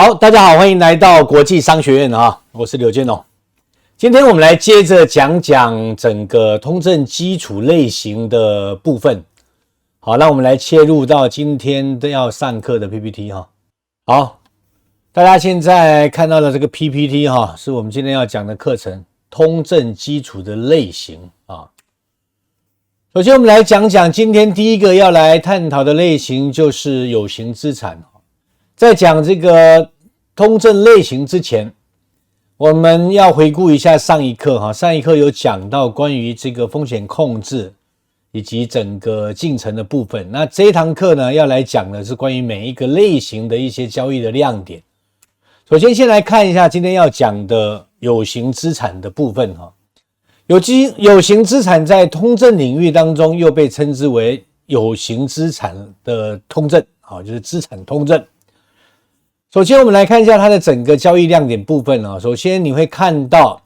好，大家好，欢迎来到国际商学院啊，我是柳建龙。今天我们来接着讲讲整个通证基础类型的部分。好，那我们来切入到今天要上课的 PPT 哈。好，大家现在看到的这个 PPT 哈，是我们今天要讲的课程通证基础的类型啊。首先我们来讲讲今天第一个要来探讨的类型，就是有形资产。在讲这个通证类型之前，我们要回顾一下上一课哈。上一课有讲到关于这个风险控制以及整个进程的部分。那这一堂课呢，要来讲的是关于每一个类型的一些交易的亮点。首先，先来看一下今天要讲的有形资产的部分哈。有形资产在通证领域当中又被称之为有形资产的通证，就是资产通证。首先我们来看一下它的整个交易亮点部分啊。首先你会看到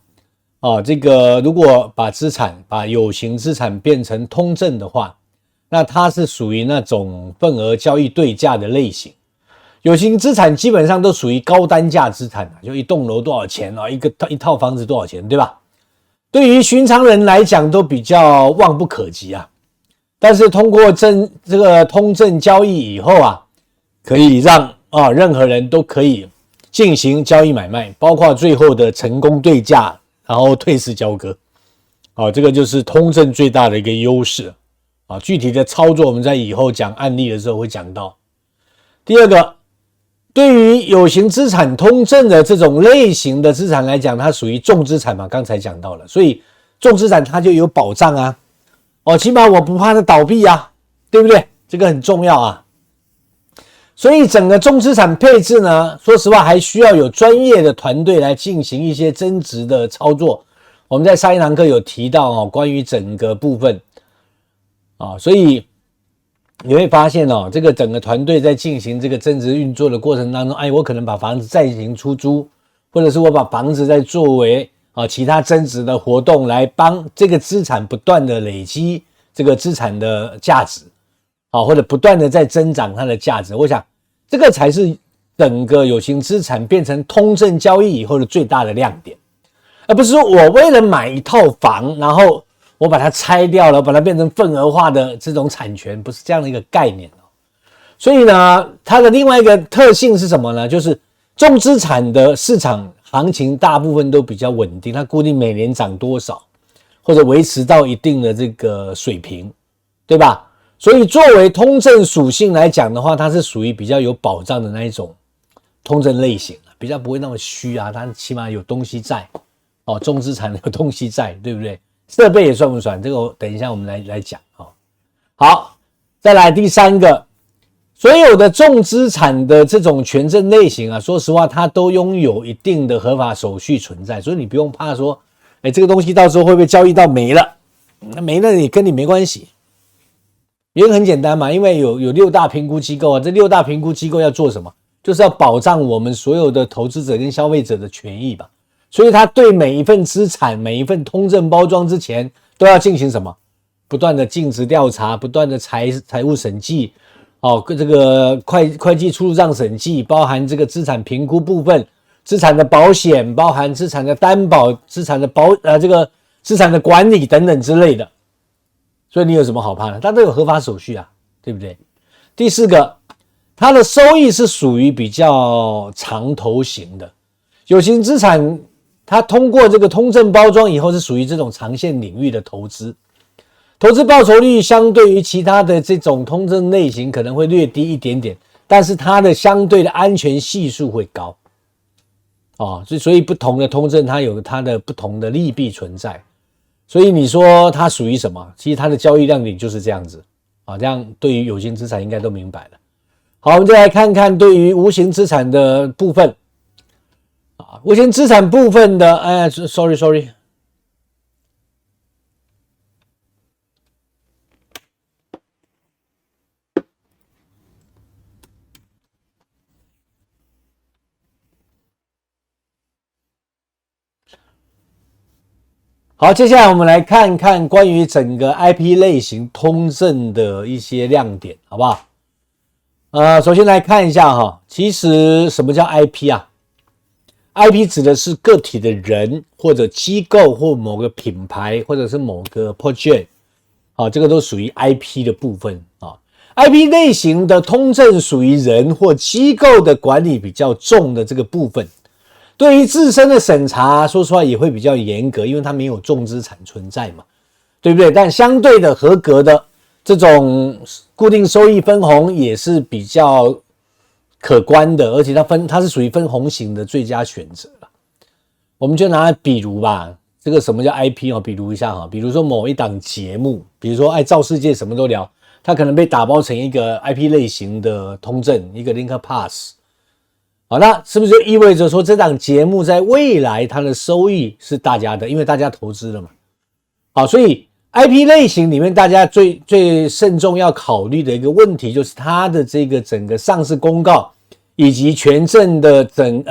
这个如果把有形资产变成通证的话，那它是属于那种份额交易对价的类型。有形资产基本上都属于高单价资产，就一栋楼多少钱啊，一套房子多少钱，对吧？对于寻常人来讲都比较望不可及啊。但是通过这个通证交易以后啊，可以让任何人都可以进行交易买卖，包括最后的成功对价，然后退市交割。这个就是通证最大的一个优势。具体的操作我们在以后讲案例的时候会讲到。第二个，对于有形资产通证的这种类型的资产来讲，它属于重资产嘛，刚才讲到了，所以重资产它就有保障啊。起码我不怕它倒闭啊，对不对？这个很重要啊。所以整个重资产配置呢，说实话还需要有专业的团队来进行一些增值的操作。我们在上一堂课有提到关于整个部分所以你会发现这个整个团队在进行这个增值运作的过程当中，我可能把房子再进行出租，或者是我把房子再作为其他增值的活动来帮这个资产不断的累积这个资产的价值或者不断的在增长它的价值。我想这个才是整个有形资产变成通证交易以后的最大的亮点，而不是说我为了买一套房，然后我把它拆掉了，把它变成份额化的这种产权，不是这样的一个概念。所以呢，它的另外一个特性是什么呢？就是重资产的市场行情大部分都比较稳定，它固定每年涨多少，或者维持到一定的这个水平，对吧？所以作为通证属性来讲的话，它是属于比较有保障的那一种通证类型，比较不会那么虚啊，它起码有东西在重资产有东西在，对不对？设备也算不算？这个等一下我们来讲好，再来第三个，所有的重资产的这种权证类型啊，说实话它都拥有一定的合法手续存在，所以你不用怕说这个东西到时候会不会交易到没了，那没了也跟你没关系。原因很简单嘛，因为有6大评估机构这6大评估机构要做什么？就是要保障我们所有的投资者跟消费者的权益吧。所以他对每一份资产、每一份通证包装之前都要进行什么？不断的尽职调查，不断的财务审计这个会计出入账审计，包含这个资产评估部分、资产的保险，包含资产的担保、资产的这个资产的管理等等之类的。所以你有什么好怕的？它都有合法手续啊，对不对？第四个，它的收益是属于比较长投型的。有形资产它通过这个通证包装以后是属于这种长线领域的投资，投资报酬率相对于其他的这种通证类型可能会略低一点点，但是它的相对的安全系数会高所以不同的通证它有它的不同的利弊存在。所以你说它属于什么？其实它的交易亮点就是这样子这样对于有形资产应该都明白了。好，我们再来看看对于无形资产的部分无形资产部分的sorry好，接下来我们来看看关于整个 IP 类型通证的一些亮点，好不好？首先来看一下哈，其实什么叫 IP 啊？IP 指的是个体的人或者机构或某个品牌或者是某个 project， 这个都属于 IP 的部分啊。IP 类型的通证属于人或机构的管理比较重的这个部分，对于自身的审查，说实话也会比较严格，因为它没有重资产存在嘛，对不对？但相对的合格的这种固定收益分红也是比较可观的，而且它是属于分红型的最佳选择了。我们就拿比如吧，这个什么叫 IP 比如一下哈，比如说某一档节目，比如说赵世界什么都聊，它可能被打包成一个 IP 类型的通证，一个 Link Pass。那是不是就意味着说这档节目在未来它的收益是大家的，因为大家投资了嘛。所以 IP 类型里面大家最慎重要考虑的一个问题就是它的这个整个上市公告以及权证的整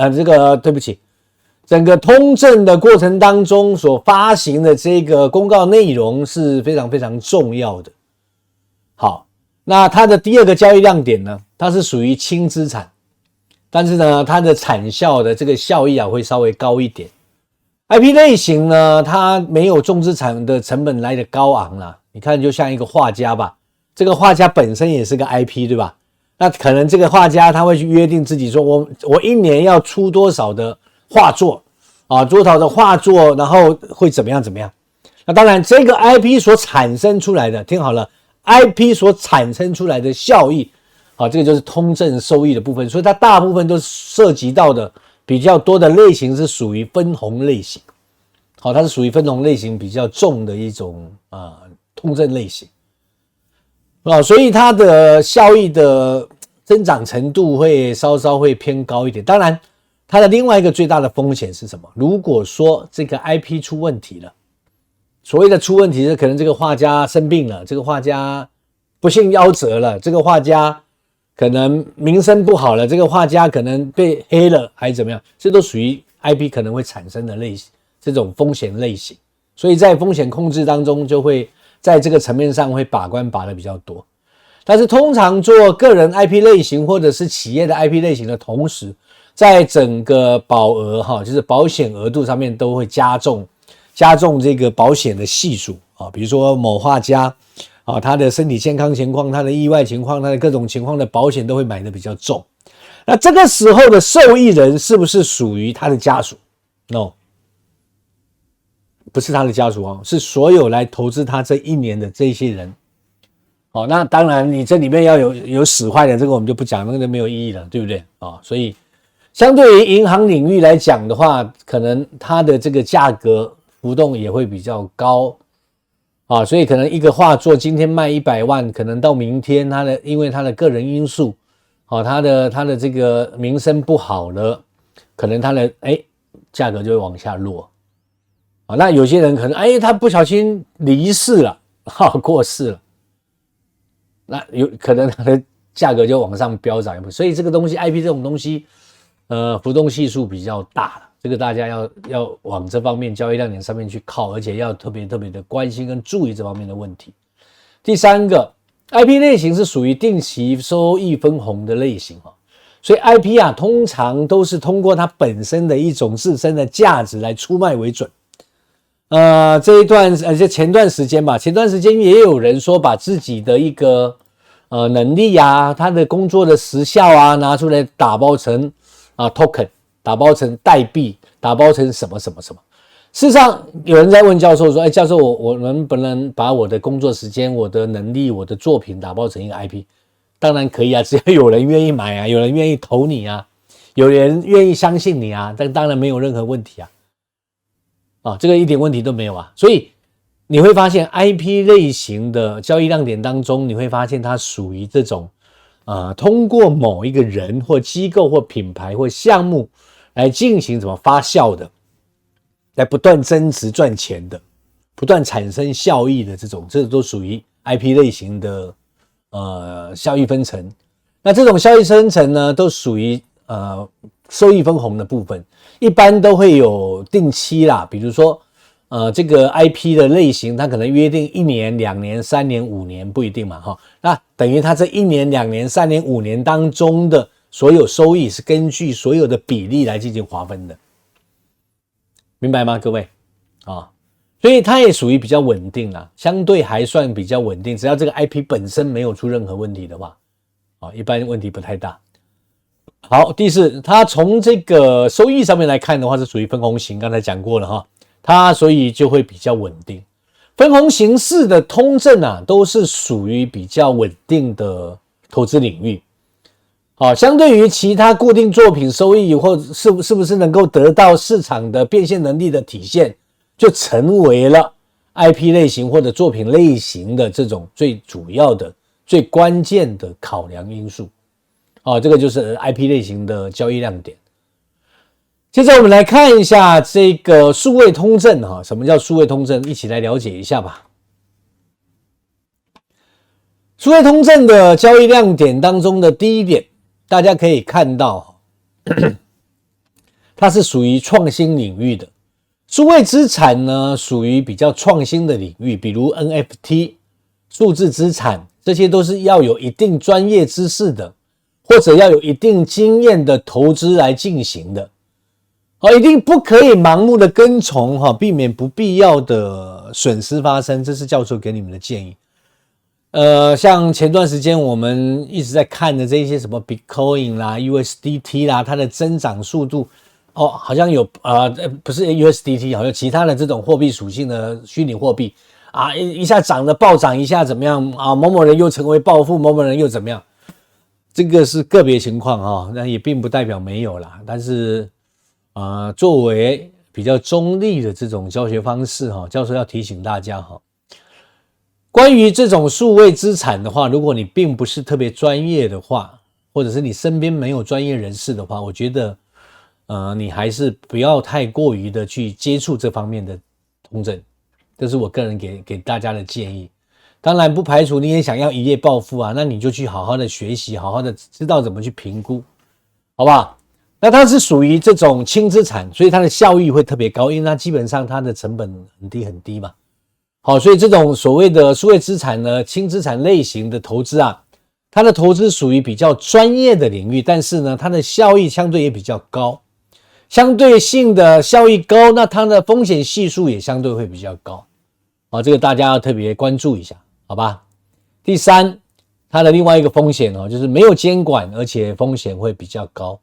个通证的过程当中所发行的这个公告内容是非常非常重要的。好，那它的第二个交易亮点呢，它是属于轻资产，但是呢它的产效的这个效益会稍微高一点。IP 类型呢，它没有重资产的成本来的高昂啦。你看就像一个画家吧，这个画家本身也是个 IP 对吧？那可能这个画家他会去约定自己说我一年要出多少的画作多少的画作，然后会怎么样。那当然这个 IP 所产生出来的，听好了， IP 所产生出来的效益这个就是通证收益的部分，所以它大部分都涉及到的比较多的类型是属于分红类型。它是属于分红类型比较重的一种通证类型所以它的效益的增长程度会稍稍会偏高一点。当然它的另外一个最大的风险是什么？如果说这个 IP 出问题了，所谓的出问题是可能这个画家生病了，这个画家不幸夭折了，这个画家可能名声不好了，这个画家可能被黑了还是怎么样，这都属于 IP 可能会产生的类型，这种风险类型。所以在风险控制当中就会在这个层面上会把关把的比较多。但是通常做个人 IP 类型或者是企业的 IP 类型的同时，在整个保额就是保险额度上面都会加重这个保险的系数比如说某画家他的身体健康情况，他的意外情况，他的各种情况的保险都会买的比较重。那这个时候的受益人是不是属于他的家属？ No， 不是他的家属是所有来投资他这一年的这些人。那当然你这里面要有使坏的，这个我们就不讲，那个就没有意义了，对不对所以相对于银行领域来讲的话，可能它的这个价格浮动也会比较高所以可能一个画作今天卖100万，可能到明天因为它的个人因素它的这个名声不好了，可能它的价格就会往下落那有些人可能他不小心离世了过世了，那有可能它的价格就往上飙涨。所以这个东西 IP 这种东西浮动系数比较大了，这个大家要往这方面交易亮点上面去靠，而且要特别的关心跟注意这方面的问题。第三个 IP 类型是属于定期收益分红的类型所以 IP 通常都是通过它本身的一种自身的价值来出卖为准。前段时间也有人说把自己的一个能力他的工作的时效拿出来打包成token， 打包成代币，打包成什么。事实上有人在问教授说教授我能不能把我的工作时间，我的能力，我的作品打包成一个 IP？ 当然可以只要有人愿意买有人愿意投你有人愿意相信你但当然没有任何问题这个一点问题都没有所以你会发现 IP 类型的交易亮点当中，你会发现它属于这种通过某一个人或机构或品牌或项目来进行怎么发酵的，来不断增值赚钱的，不断产生效益的这都属于 IP 类型的效益分成。那这种效益分成呢，都属于收益分红的部分，一般都会有定期啦，比如说这个 IP 的类型，它可能约定1年、2年、3年、5年不一定嘛哈。那等于它这1年、2年、3年、5年当中的所有收益是根据所有的比例来进行划分的，明白吗，各位？所以它也属于比较稳定啦，相对还算比较稳定，只要这个 IP 本身没有出任何问题的话，一般问题不太大。好，第四，它从这个收益上面来看的话，是属于分红型，刚才讲过了哈，它所以就会比较稳定。分红形式的通证啊，都是属于比较稳定的投资领域。相对于其他固定作品收益或是不是能够得到市场的变现能力的体现，就成为了 IP 类型或者作品类型的这种最主要的、最关键的考量因素。这个就是 IP 类型的交易亮点。接着我们来看一下这个数位通证什么叫数位通证？一起来了解一下吧。数位通证的交易亮点当中的第一点，大家可以看到，它是属于创新领域的。数位资产呢，属于比较创新的领域，比如 NFT、数字资产，这些都是要有一定专业知识的，或者要有一定经验的投资来进行的。一定不可以盲目的跟从，避免不必要的损失发生，这是教授给你们的建议。像前段时间我们一直在看的这些什么 Bitcoin 啦、USDT 啦，它的增长速度好像有不是 USDT， 好像其他的这种货币属性的虚拟货币一下涨得暴涨，一下怎么样某某人又成为暴富，某某人又怎么样，这个是个别情况那也并不代表没有啦，但是作为比较中立的这种教学方式教授要提醒大家关于这种数位资产的话，如果你并不是特别专业的话，或者是你身边没有专业人士的话，我觉得你还是不要太过于的去接触这方面的通证，这是我个人给大家的建议。当然不排除你也想要一夜暴富那你就去好好的学习，好好的知道怎么去评估，好不好？那它是属于这种轻资产，所以它的效益会特别高，因为它基本上它的成本很低嘛。好，所以这种所谓的数位资产呢，轻资产类型的投资它的投资属于比较专业的领域，但是呢，它的效益相对也比较高，相对性的效益高，那它的风险系数也相对会比较高。这个大家要特别关注一下，好吧？第三，它的另外一个风险就是没有监管，而且风险会比较高。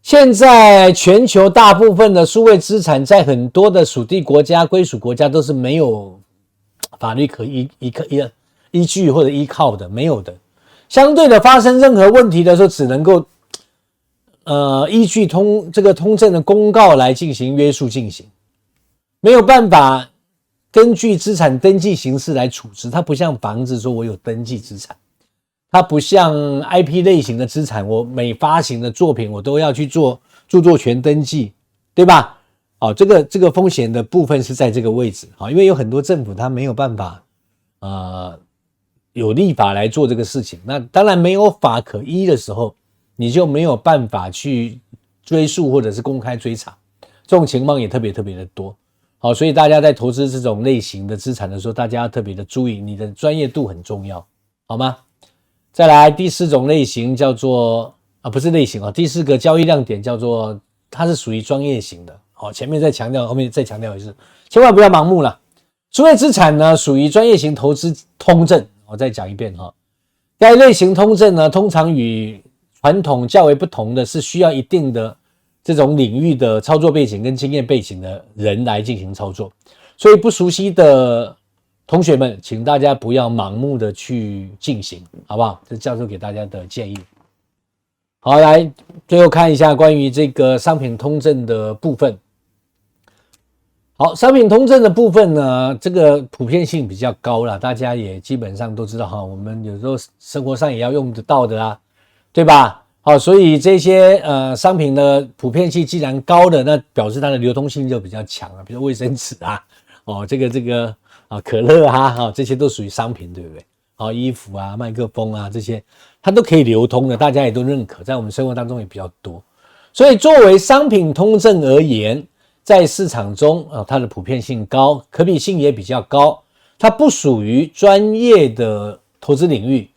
现在全球大部分的数位资产在很多的属地国家、归属国家都是没有法律可依据或者依靠的，没有的。相对的，发生任何问题的时候，只能够依据这个通证的公告来进行约束进行，没有办法根据资产登记形式来处置。它不像房子说我有登记资产，它不像 IP 类型的资产，我每发行的作品我都要去做著作权登记，对吧？这个风险的部分是在这个位置，因为有很多政府它没有办法有立法来做这个事情。那当然没有法可依的时候，你就没有办法去追溯或者是公开追查，这种情况也特别的多。所以大家在投资这种类型的资产的时候，大家要特别的注意，你的专业度很重要，好吗？再来第四种类型叫做不是类型第四个交易亮点叫做它是属于专业型的。前面再强调，后面再强调一次，千万不要盲目了。数位资产呢属于专业型投资通证，我再讲一遍该类型通证呢，通常与传统较为不同的是需要一定的这种领域的操作背景跟经验背景的人来进行操作，所以不熟悉的同学们，请大家不要盲目的去进行，好不好？这是教授给大家的建议。好，来最后看一下关于这个商品通证的部分。好，商品通证的部分呢，这个普遍性比较高啦，大家也基本上都知道我们有时候生活上也要用得到的啦，对吧？所以这些商品的普遍性既然高的，那表示它的流通性就比较强比如卫生纸这个可乐这些都属于商品，对不对？衣服麦克风这些它都可以流通的，大家也都认可，在我们生活当中也比较多。所以作为商品通证而言，在市场中它的普遍性高，可比性也比较高，它不属于专业的投资领域，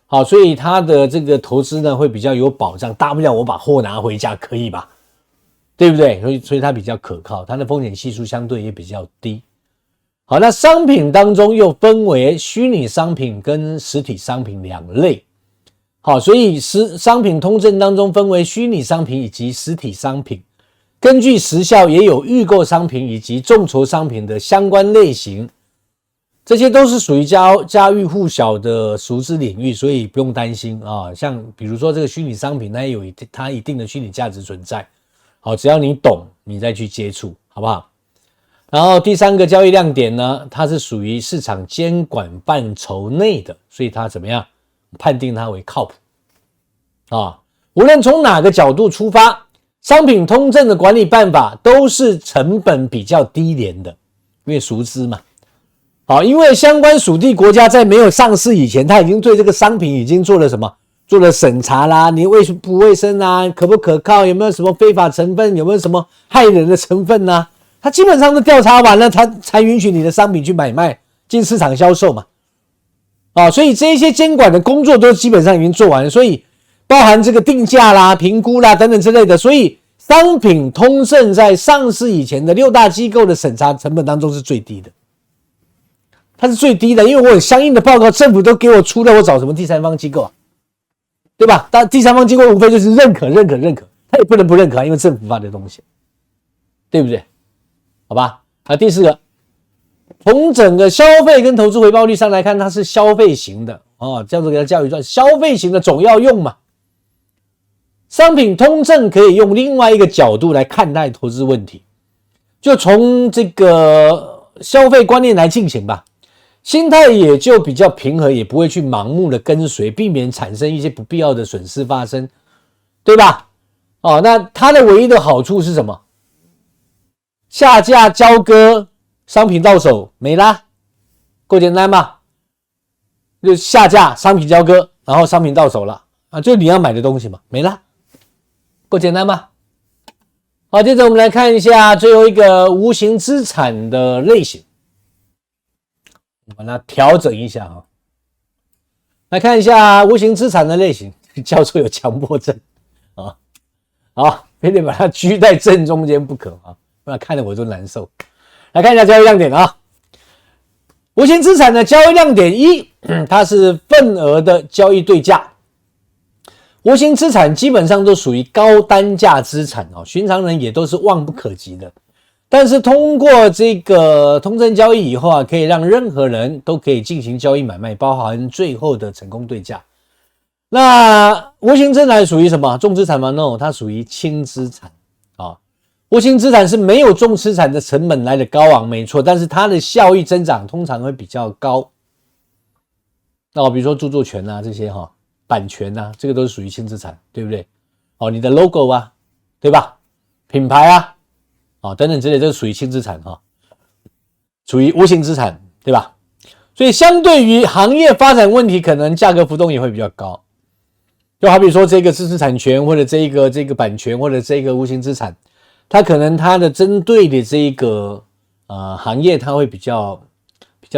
好，所以它的这个投资呢会比较有保障，大不了我把货拿回家，可以吧？对不对？所以它比较可靠，它的风险系数相对也比较低。好，那商品当中又分为虚拟商品跟实体商品两类。好，所以商品通证当中分为虚拟商品以及实体商品，根据时效也有预购商品以及众筹商品的相关类型，这些都是属于家喻户晓的熟知领域，所以不用担心啊。像比如说这个虚拟商品，它也有它一定的虚拟价值存在。好，只要你懂，你再去接触，好不好？然后第三个交易亮点呢，它是属于市场监管范畴内的，所以它怎么样判定它为靠谱啊？无论从哪个角度出发，商品通证的管理办法都是成本比较低廉的，因为熟知嘛。好，因为相关属地国家在没有上市以前，它已经对这个商品已经做了什么？做了审查啦，你不卫生啊，可不可靠，有没有什么非法成分，有没有什么害人的成分啊？他基本上都调查完了，他才允许你的商品去买卖进市场销售嘛。所以这些监管的工作都基本上已经做完了，所以包含这个定价啦、评估啦等等之类的，所以商品通证在上市以前的6大机构的审查成本当中是最低的，它是最低的，因为我有相应的报告，政府都给我出了，我找什么第三方机构啊？对吧？但第三方机构无非就是认可，他也不能不认可，因为政府发的东西，对不对？好吧。第四个，从整个消费跟投资回报率上来看，它是消费型的这样子给它教育赚，消费型的总要用嘛。商品通证可以用另外一个角度来看待投资问题，就从这个消费观念来进行吧。心态也就比较平和，也不会去盲目的跟随，避免产生一些不必要的损失发生，对吧？那它的唯一的好处是什么？下架交割，商品到手没啦，够简单吧？就下架商品交割，然后商品到手了就你要买的东西嘛，没啦，够简单吧？好，接着我们来看一下最后一个无形资产的类型。把它调整一下来看一下无形资产的类型。教授有强迫症好，非得把它居在正中间不可不然看得我都难受。来看一下交易亮点无形资产的交易亮点一，它是份额的交易对价。无形资产基本上都属于高单价资产寻常人也都是望不可及的。但是通过这个通证交易以后可以让任何人都可以进行交易买卖，包含最后的成功对价。那无形资产属于什么？重资产吗 ？No， 它属于轻资产无形资产是没有重资产的成本来的高昂，没错，但是它的效益增长通常会比较高。比如说著作权这些版权这个都是属于轻资产，对不对？你的 logo 对吧？品牌等等之类，这是属于轻资产属于无形资产，对吧？所以相对于行业发展问题，可能价格浮动也会比较高。就好比说这个知识产权，或者这个版权，或者这个无形资产，它可能它的针对的这个行业，它会比较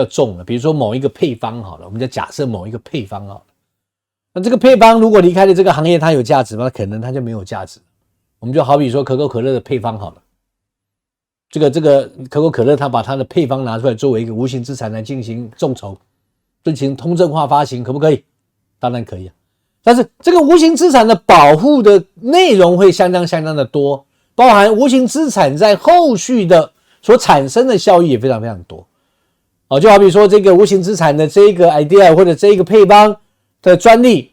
重了。比如说某一个配方好了，我们就假设某一个配方好了，那这个配方如果离开了这个行业，它有价值吗？可能它就没有价值。我们就好比说可口可乐的配方好了。这个可口可乐，它把它的配方拿出来作为一个无形资产来进行众筹，进行通证化发行，可不可以？当然可以但是这个无形资产的保护的内容会相当的多，包含无形资产在后续的所产生的效益也非常多。就好比说这个无形资产的这个 idea 或者这个配方的专利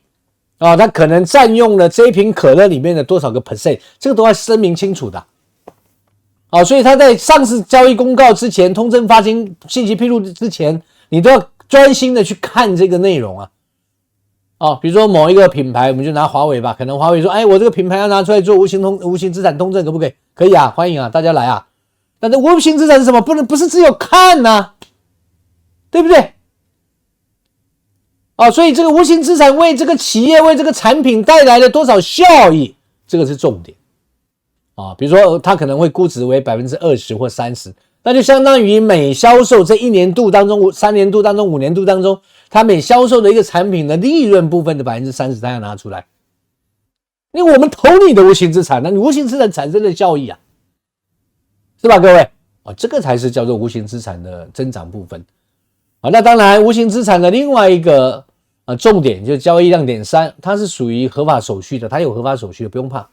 它可能占用了这一瓶可乐里面的多少个 percent， 这个都要声明清楚的。所以他在上市交易公告之前，通证发行信息披露之前，你都要专心的去看这个内容比如说某一个品牌，我们就拿华为吧，可能华为说，我这个品牌要拿出来做无形资产通证，可不可以？可以欢迎大家来但是无形资产是什么？不是只有看对不对？所以这个无形资产为这个企业为这个产品带来了多少效益，这个是重点比如说它可能会估值为 20% 或 30%， 那就相当于每销售这1年度当中、3年度当中、5年度当中，它每销售的一个产品的利润部分的 30%， 它要拿出来。因为我们投你的无形资产，那你无形资产产生的效益啊，是吧各位？这个才是叫做无形资产的增长部分。那当然无形资产的另外一个重点就是交易量点3，它是属于合法手续的，它有合法手续的，不用怕。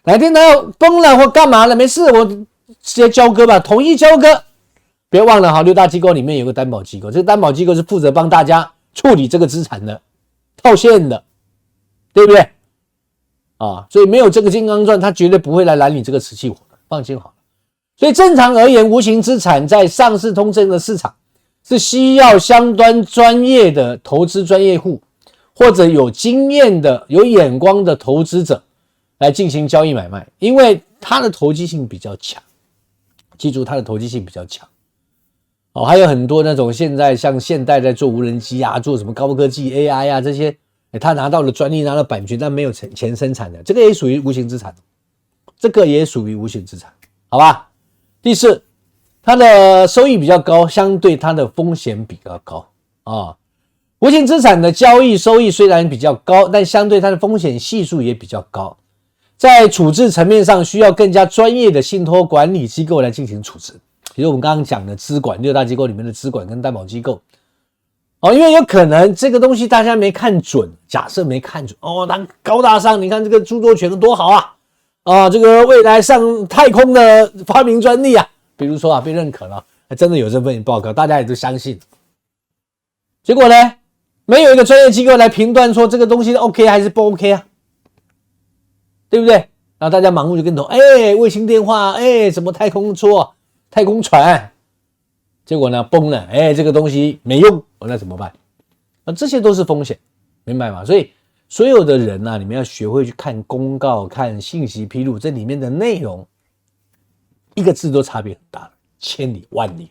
哪天它要崩了或干嘛了，没事，我直接交割吧，统一交割。别忘了6大机构里面有个担保机构，这个担保机构是负责帮大家处理这个资产的，套现的，对不对？所以没有这个金刚钻，它绝对不会来拦你这个瓷器活的，放心好了。所以正常而言，无形资产在上市通证的市场是需要相当专业的投资专业户，或者有经验的、有眼光的投资者来进行交易买卖，因为它的投机性比较强。记住，它的投机性比较强。还有很多那种现在像现代在做无人机啊，做什么高科技 AI 啊这些，他拿到了专利，拿到版权，但没有钱生产的，这个也属于无形资产，这个也属于无形资产，好吧？第四，它的收益比较高，相对它的风险比较高无形资产的交易收益虽然比较高，但相对它的风险系数也比较高，在处置层面上需要更加专业的信托管理机构来进行处置，比如我们刚刚讲的资管，6大机构里面的资管跟担保机构因为有可能这个东西大家没看准，假设没看准它高大上，你看这个著作权多好这个未来上太空的发明专利比如说被认可了，真的有这份报告，大家也都相信。结果呢，没有一个专业机构来评断说这个东西 OK 还是不 OK对不对？然后大家盲目就跟投，卫星电话，什么太空车、太空船，结果呢崩了，这个东西没用，那怎么办？这些都是风险，明白吗？所以所有的人你们要学会去看公告、看信息披露，这里面的内容一个字都差别很大，千里万里。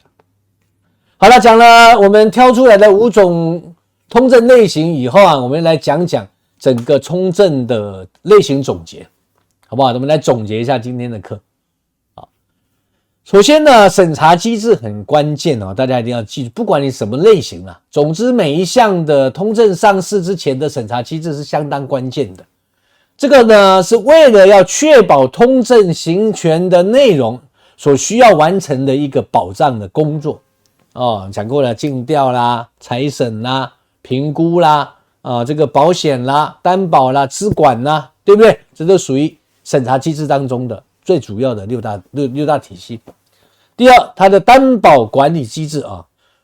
好了，讲了我们挑出来的5种通证类型以后我们来讲讲整个通证的类型总结，好不好？我们来总结一下今天的课。首先呢，审查机制很关键大家一定要记住，不管你什么类型总之每一项的通证上市之前的审查机制是相当关键的。这个呢，是为了要确保通证行权的内容所需要完成的一个保障的工作讲过了，尽调啦、财审啦、评估啦这个保险啦、担保啦、资管啦，对不对？这都属于审查机制当中的最主要的六大体系。第二，它的担保管理机制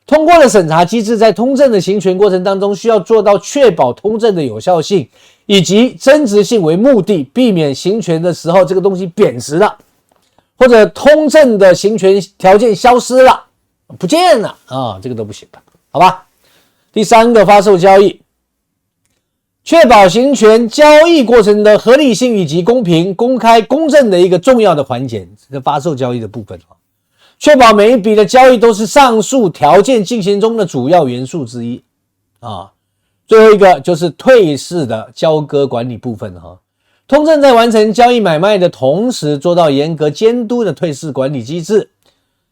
通过了审查机制，在通证的行权过程当中，需要做到确保通证的有效性以及增值性为目的，避免行权的时候这个东西贬值了，或者通证的行权条件消失了、不见了这个都不行的，好吧？第三个，发售交易，确保行权交易过程的合理性以及公平、公开、公正的一个重要的环节，这个发售交易的部分确保每一笔的交易都是上述条件进行中的主要元素之一最后一个就是退市的交割管理部分通证在完成交易买卖的同时，做到严格监督的退市管理机制，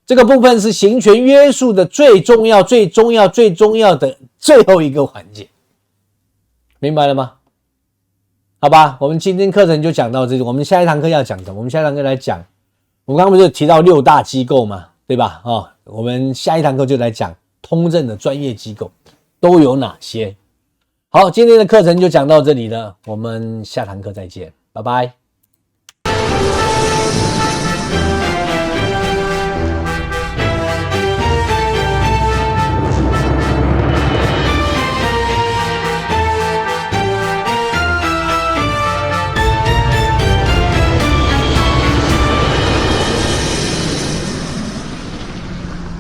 这个部分是行权约束的最重要的最后一个环节，明白了吗？好吧，我们今天课程就讲到这里，我们下一堂课要讲的，我们下一堂课来讲，我们刚刚不是提到6大机构嘛，对吧？我们下一堂课就来讲通证的专业机构都有哪些。好，今天的课程就讲到这里了，我们下堂课再见，拜拜。